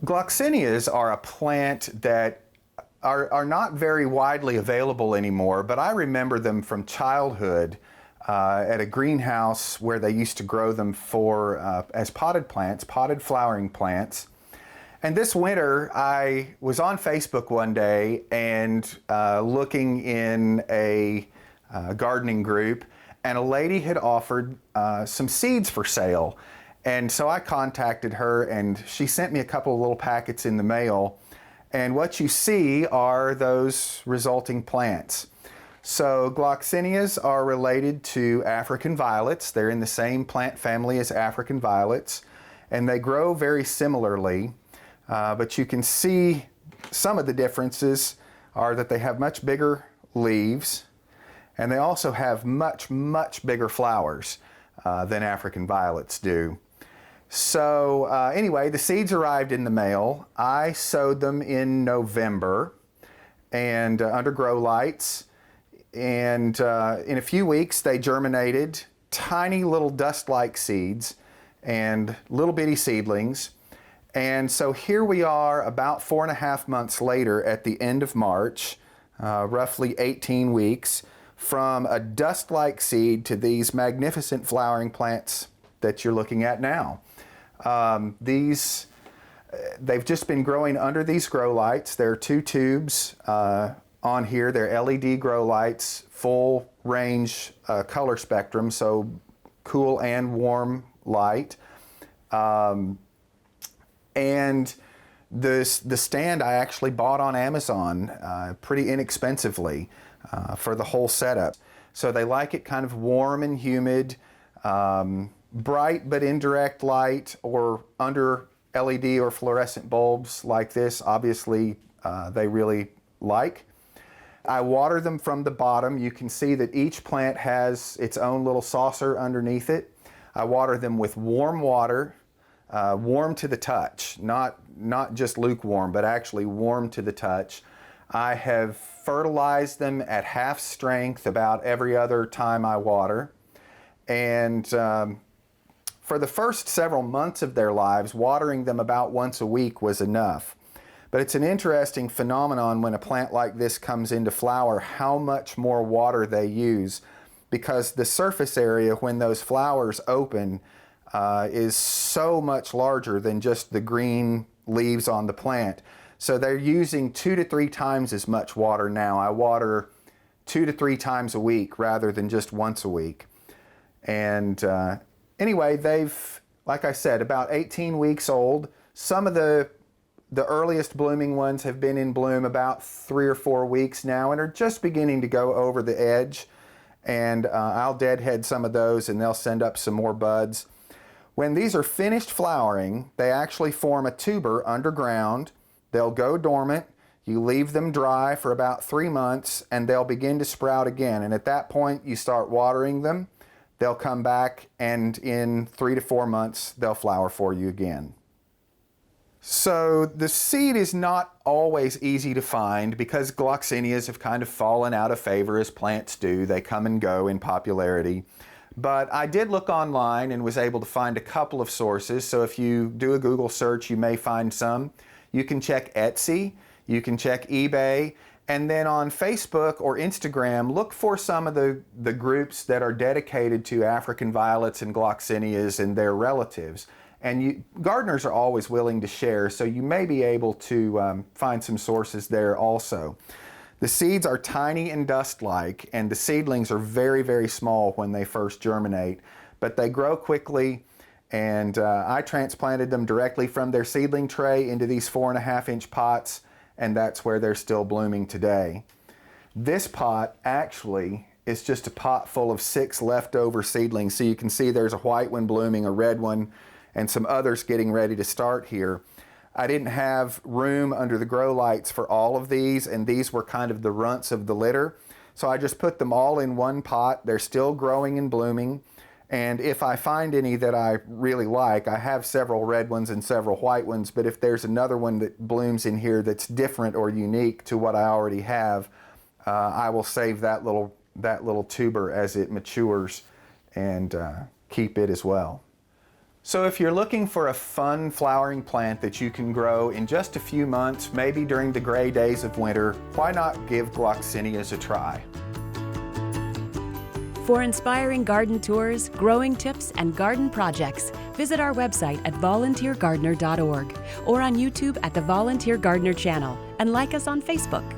Gloxinias are a plant that are not very widely available anymore, but I remember them from childhood at a greenhouse where they used to grow them for as potted plants, potted flowering plants. And this winter, I was on Facebook one day and looking in a gardening group, and a lady had offered some seeds for sale. And so I contacted her, and she sent me a couple of little packets in the mail. And what you see are those resulting plants. So Gloxinias are related to African violets. They're in the same plant family as African violets, and they grow very similarly. But you can see some of the differences are that they have much bigger leaves, and they also have much, much bigger flowers than African violets do. So anyway, the seeds arrived in the mail. I sowed them in November and under grow lights. And in a few weeks, they germinated, tiny little dust-like seeds and little bitty seedlings. And so here we are about 4.5 months later at the end of March, roughly 18 weeks, from a dust-like seed to these magnificent flowering plants that you're looking at now. They've just been growing under these grow lights. There are 2 tubes on here. They're LED grow lights, full range color spectrum, so cool and warm light. And the stand I actually bought on Amazon pretty inexpensively for the whole setup. So they like it kind of warm and humid, bright but indirect light, or under LED or fluorescent bulbs like this, obviously they really like. I water them from the bottom. You can see that each plant has its own little saucer underneath it. I water them with warm water, warm to the touch, not just lukewarm, but actually warm to the touch. I have fertilized them at half strength about every other time I water. And for the first several months of their lives, watering them about once a week was enough. But it's an interesting phenomenon when a plant like this comes into flower, how much more water they use, because the surface area when those flowers open is so much larger than just the green leaves on the plant. So they're using 2 to 3 times as much water now. I water 2 to 3 times a week rather than just once a week. And anyway, they've, like I said, about 18 weeks old. Some of the earliest blooming ones have been in bloom about 3 or 4 weeks now and are just beginning to go over the edge. And I'll deadhead some of those and they'll send up some more buds. When these are finished flowering, they actually form a tuber underground. They'll go dormant. You leave them dry for about 3 months and they'll begin to sprout again. And at that point, you start watering them. They'll come back, and in 3 to 4 months, they'll flower for you again. So the seed is not always easy to find because Gloxinias have kind of fallen out of favor as plants do. They come and go in popularity. But I did look online and was able to find a couple of sources. So if you do a Google search, you may find some. You can check Etsy, you can check eBay, and then on Facebook or Instagram, look for some of the groups that are dedicated to African violets and Gloxinias and their relatives. And gardeners are always willing to share, so you may be able to find some sources there also. The seeds are tiny and dust-like, and the seedlings are very, very small when they first germinate, but they grow quickly, and I transplanted them directly from their seedling tray into these 4.5-inch pots, and that's where they're still blooming today. This pot actually is just a pot full of 6 leftover seedlings. So you can see there's a white one blooming, a red one, and some others getting ready to start here. I didn't have room under the grow lights for all of these, and these were kind of the runts of the litter. So I just put them all in one pot. They're still growing and blooming. And if I find any that I really like, I have several red ones and several white ones, but if there's another one that blooms in here that's different or unique to what I already have, I will save that little tuber as it matures and keep it as well. So if you're looking for a fun flowering plant that you can grow in just a few months, maybe during the gray days of winter, why not give Gloxinias a try? For inspiring garden tours, growing tips, and garden projects, visit our website at volunteergardener.org or on YouTube at the Volunteer Gardener channel, and like us on Facebook.